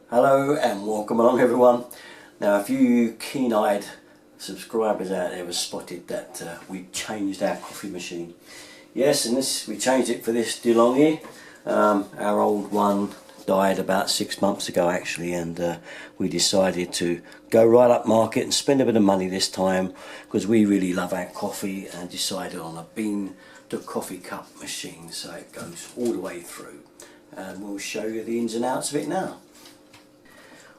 Hello and welcome along everyone. Now a few keen-eyed subscribers out there have spotted that we changed our coffee machine. Yes, and we changed it for this DeLonghi. Our old one died about 6 months ago actually, and we decided to go right up market and spend a bit of money this time because we really love our coffee, and decided on a bean to coffee cup machine, so it goes all the way through, and we'll show you the ins and outs of it now.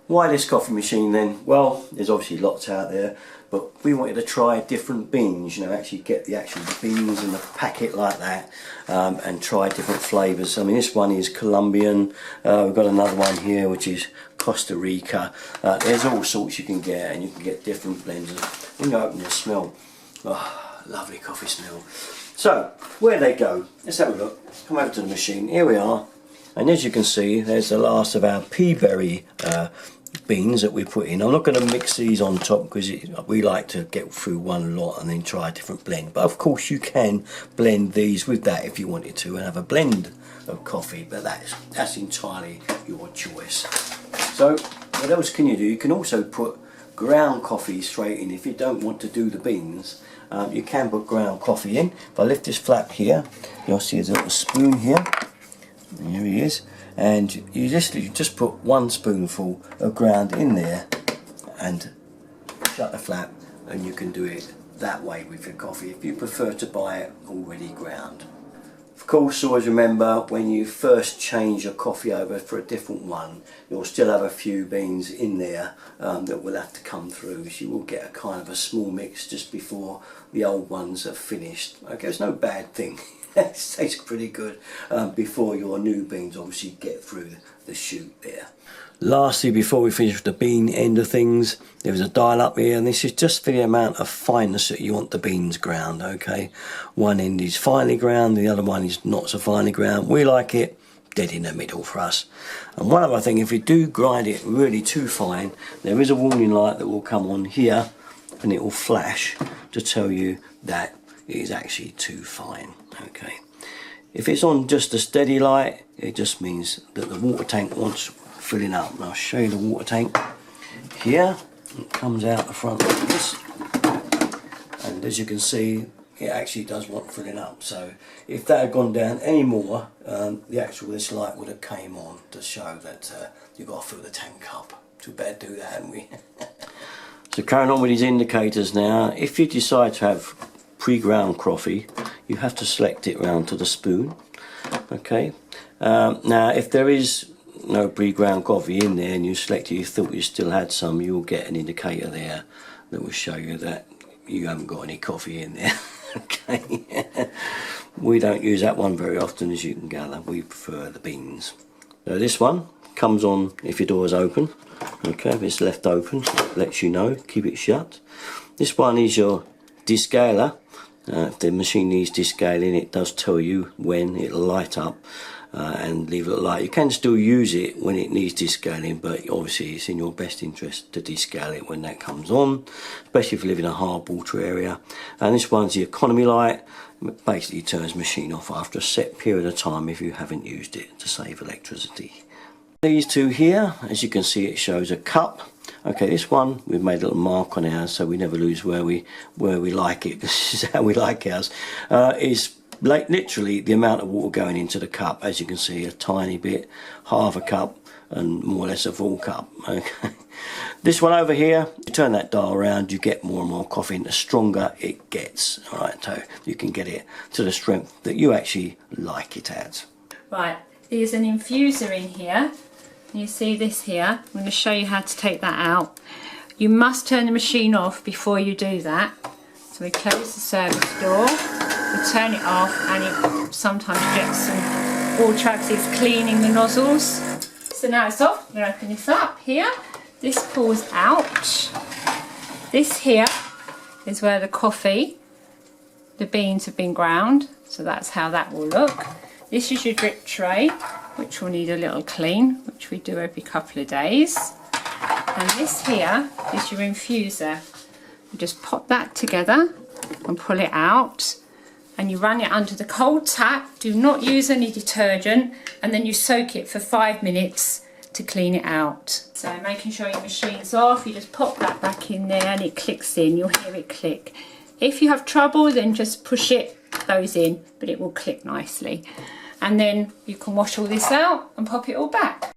Why this coffee machine then? Well, there's obviously lots out there, but we wanted to try different beans, you know, actually get the actual beans in the packet like that, and try different flavours. I mean, this one is Colombian, we've got another one here which is Costa Rica. There's all sorts you can get, and you can get different blends. You can open the smell. Oh, lovely coffee smell. So, where they go? Let's have a look. Come over to the machine. Here we are. And as you can see, there's the last of our pea berry beans that we put in. I'm not going to mix these on top because we like to get through one lot and then try a different blend. But of course you can blend these with that if you wanted to and have a blend of coffee, but that's entirely your choice. So what else can you do? You can also put ground coffee straight in if you don't want to do the beans. You can put ground coffee in. If I lift this flap here, you'll see there's a little spoon here. Here he is, and you just put 1 spoonful of ground in there and shut the flap, and you can do it that way with your coffee if you prefer to buy it already ground. Of course, always remember when you first change your coffee over for a different one, you'll still have a few beans in there that will have to come through, so you will get a kind of a small mix just before the old ones are finished. Okay, it's no bad thing. It tastes pretty good before your new beans obviously get through the chute there. Lastly, before we finish with the bean end of things, there is a dial up here, and this is just for the amount of fineness that you want the beans ground. Okay, one end is finely ground, the other one is not so finely ground. We like it dead in the middle for us. And one other thing, if you do grind it really too fine, there is a warning light that will come on here and it will flash to tell you that it is actually too fine. Okay, if it's on just a steady light, it just means that the water tank wants filling up. And I'll show you the water tank here. It comes out the front like this, and as you can see, it actually does want filling up. So if that had gone down any more, this light would have came on to show that you've got to fill the tank up. Too bad do that, haven't we? So carrying on with these indicators now, if you decide to have pre-ground coffee, you have to select it round to the spoon. Okay, now if there is no pre-ground coffee in there and you select it, you thought you still had some, you'll get an indicator there that will show you that you haven't got any coffee in there. Okay, we don't use that one very often, as you can gather. We prefer the beans. So this one comes on if your door is open. Okay, if it's left open, it lets you know, keep it shut. This one is your descaler. If the machine needs descaling, it does tell you when it'll light up and leave it light. You can still use it when it needs descaling, but obviously it's in your best interest to descale it when that comes on, especially if you live in a hard water area. And this one's the economy light. It basically turns the machine off after a set period of time if you haven't used it to save electricity. These two here, as you can see, it shows a cup. Okay, this one we've made a little mark on ours so we never lose where we like it. This is how we like ours. Is like literally the amount of water going into the cup. As you can see, a tiny bit, half a cup, and more or less a full cup. Okay, this one over here, you turn that dial around, you get more and more coffee, and the stronger it gets. All right, so you can get it to the strength that you actually like it at. Right, there's an infuser in here. You see this here. I'm going to show you how to take that out. You must turn the machine off before you do that. So we close the service door, we turn it off, and it sometimes jets some water because it's cleaning the nozzles. So now it's off. I'm going to open this up here. This pulls out. This here is where the beans have been ground. So that's how that will look. This is your drip tray, which will need a little clean, which we do every couple of days. And this here is your infuser. You just pop that together and pull it out, and you run it under the cold tap. Do not use any detergent, and then you soak it for 5 minutes to clean it out. So making sure your machine's off, you just pop that back in there and it clicks in, you'll hear it click. If you have trouble, then just push those in, but it will click nicely. And then you can wash all this out and pop it all back.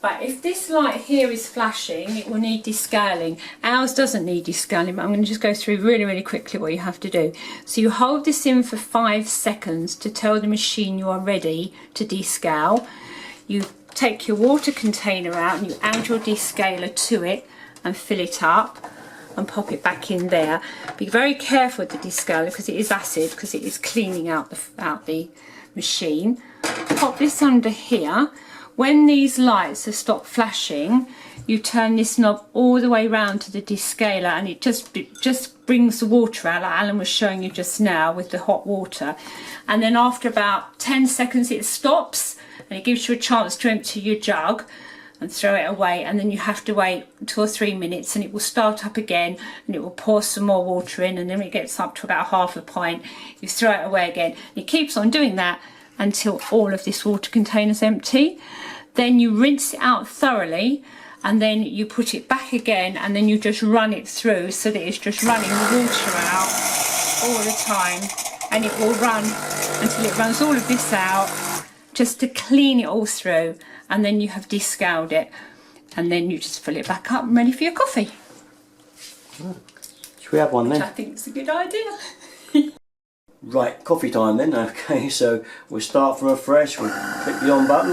But if this light here is flashing, it will need descaling. Ours doesn't need descaling, but I'm going to just go through really quickly what you have to do. So you hold this in for 5 seconds to tell the machine you are ready to descale. You take your water container out and you add your descaler to it and fill it up and pop it back in there. Be very careful with the descaler because it is acid, because it is cleaning out the machine. Pop this under here. When these lights have stopped flashing, you turn this knob all the way round to the descaler and it just brings the water out, like Alan was showing you just now with the hot water. And then after about 10 seconds it stops and it gives you a chance to empty your jug and throw it away, and then you have to wait 2 or 3 minutes and it will start up again and it will pour some more water in, and then it gets up to about half a pint, you throw it away again. It keeps on doing that until all of this water container is empty. Then you rinse it out thoroughly and then you put it back again, and then you just run it through so that it's just running the water out all the time, and it will run until it runs all of this out, just to clean it all through, and then you have descaled it, and then you just fill it back up and ready for your coffee. Should we have one then? Which I think is a good idea. Right, coffee time then. Okay, so we'll start from afresh. We'll click the on button,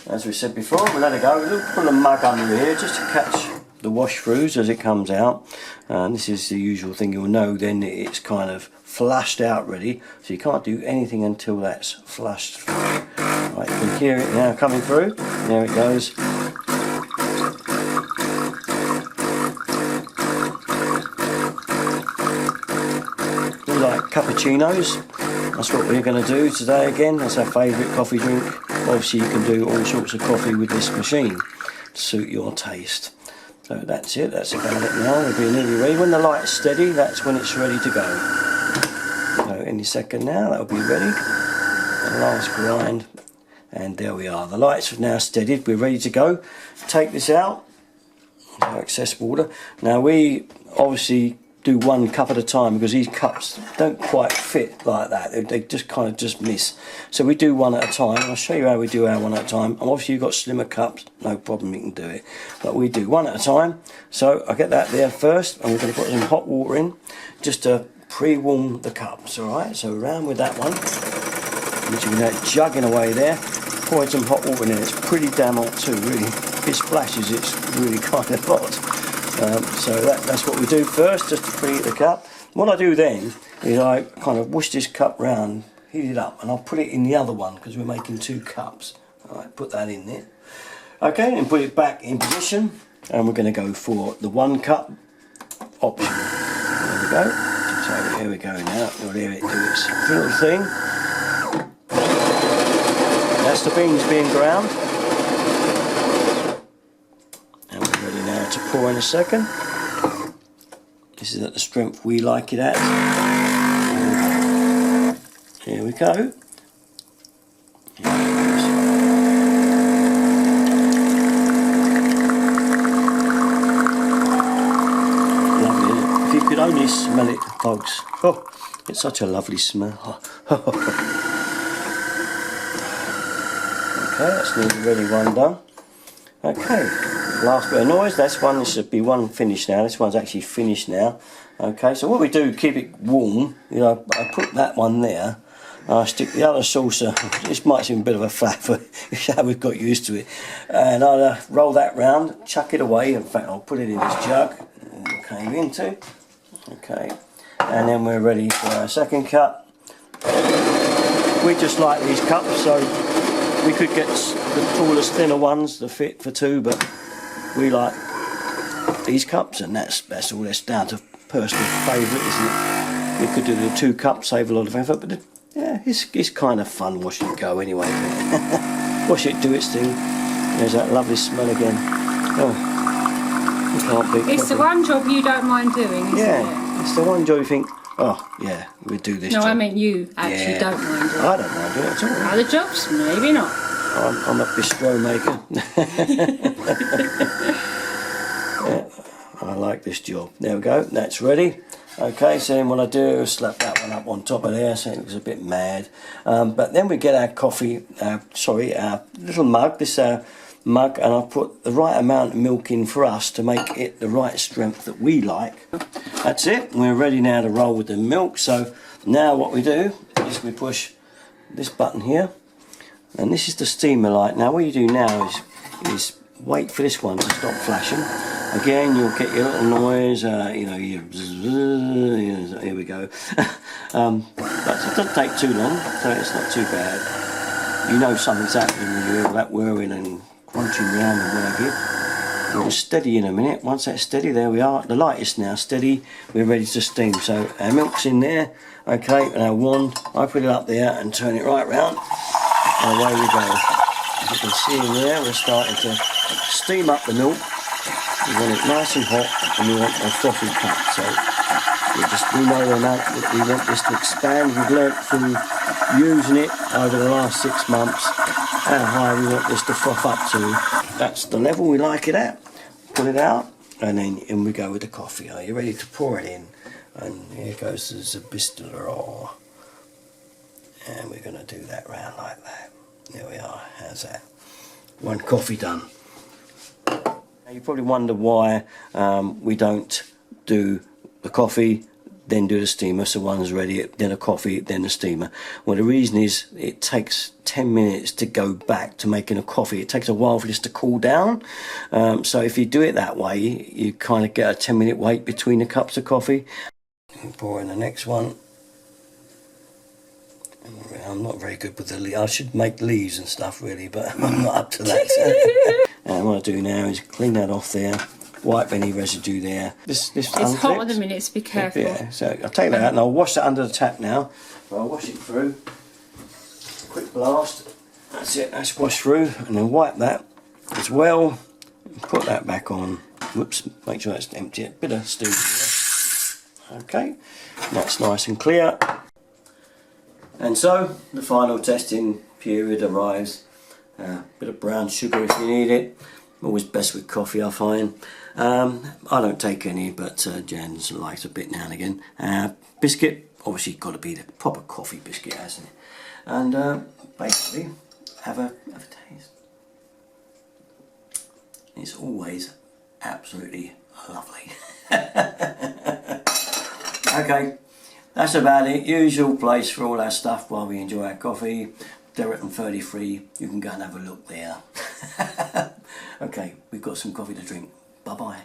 as we said before. We'll let it go. We'll put a mug under here just to catch the wash throughs as it comes out. And this is the usual thing. You'll know then it's kind of flushed out ready, so you can't do anything until that's flushed through. Right, you can hear it now coming through. There it goes. We like cappuccinos. That's what we're going to do today again. That's our favourite coffee drink. Obviously you can do all sorts of coffee with this machine to suit your taste. So that's it, that's about it now. It'll be nearly ready. When the light's steady, that's when it's ready to go. So any second now, that'll be ready. The last grind. And there we are. The lights have now steadied. We're ready to go. Take this out. Excess water. Now we obviously do 1 cup at a time because these cups don't quite fit like that. They just kind of just miss. So we do 1 at a time. I'll show you how we do our 1 at a time. And obviously you've got slimmer cups, no problem, you can do it. But we do 1 at a time. So I get that there first, and we're going to put some hot water in just to pre-warm the cups. Alright, so around with that one. Literally that jugging away there. Pour some hot water in. It's pretty damn hot too, really. If it splashes, it's really kind of hot. So that's what we do first, just to preheat the cup. What I do then is I kind of whoosh this cup round, heat it up, and I'll put it in the other one because we're making 2 cups. Alright, put that in there. Okay, and put it back in position, and we're going to go for the 1 cup option. There we go. So here we go now. You'll hear it do its little thing. That's the beans being ground. To pour in a second. This is at the strength we like it at. Here we go. Lovely, isn't it? If you could only smell it, folks. Oh, it's such a lovely smell. Okay, that's nearly ready, 1 done. Okay. Last bit of noise, that's one, this should be 1 finished now, this one's actually finished now. Okay, so what we do, keep it warm, you know, I put that one there, I stick the other saucer, this might seem a bit of a flap, but how we've got used to it, and I'll roll that round, chuck it away, in fact I'll put it in this jug, it came into, okay, and then we're ready for our 2nd cup. We just like these cups, so we could get the tallest, thinner ones to fit for 2, but we like these cups, and that's all. That's down to personal favourite, isn't it? We could do the 2 cups, save a lot of effort, but yeah, it's kind of fun watching it go anyway. Watch it do its thing. There's that lovely smell again. Oh, you can't beat It's coffee. the one job you don't mind doing, isn't it? It's the one job you think, oh yeah, we'll do this. No, job. I meant you actually don't mind doing it. I don't mind doing it at all. Other jobs, maybe not. I'm a bistro maker. Yeah, I like this job. There we go, that's ready. Okay, so then what I do is slap that one up on top of there so it looks a bit mad. But then we get our coffee, our little mug, this mug, and I put the right amount of milk in for us to make it the right strength that we like. That's it, we're ready now to roll with the milk. So now what we do is we push this button here, and this is the steamer light. Now what you do now is wait for this one to stop flashing. Again, you'll get your little noise, you know, here we go. But it doesn't take too long, so it's not too bad. You know something's happening when you hear all that whirring and crunching around and what have you. It'll steady in a minute. Once that's steady, there we are. The light is now steady. We're ready to steam. So our milk's in there. Okay, and our wand, I put it up there and turn it right round. And away we go. As you can see in there, we're starting to steam up the milk. We want it nice and hot, and we want a frothy cut. So we know the amount that we want this to expand. We've learnt through using it over the last 6 months how high we want this to froth up to. That's the level we like it at. Pull it out, and then in we go with the coffee. Are you ready to pour it in? And here goes the Zabistler. And we're going to do that round like that. There we are. How's that? One coffee done. Now you probably wonder why we don't do the coffee, then do the steamer. So one's ready, then a coffee, then the steamer. Well, the reason is it takes 10 minutes to go back to making a coffee. It takes a while for this to cool down. So if you do it that way, you kind of get a 10-minute wait between the cups of coffee. Pour in the next one. I'm not very good with the leaves. I should make leaves and stuff really, but I'm not up to that. And what I do now is clean that off there, wipe any residue there. This it's hot at the minute, so be careful. Yeah, so I'll take that out and I'll wash that under the tap now. I'll wash it through. Quick blast. That's it, that's washed through, and then wipe that as well. Put that back on. Whoops, make sure that's empty. A bit of steam here. Okay, that's nice and clear. And so the final testing period arrives. Bit of brown sugar if you need it. Always best with coffee, I find. I don't take any, but Jan's likes a bit now and again. Biscuit, obviously got to be the proper coffee biscuit, hasn't it? And basically, have a taste. It's always absolutely lovely. Okay, that's about it. Usual place for all our stuff while we enjoy our coffee. Derriton 33, you can go and have a look there. Okay, we've got some coffee to drink. Bye bye.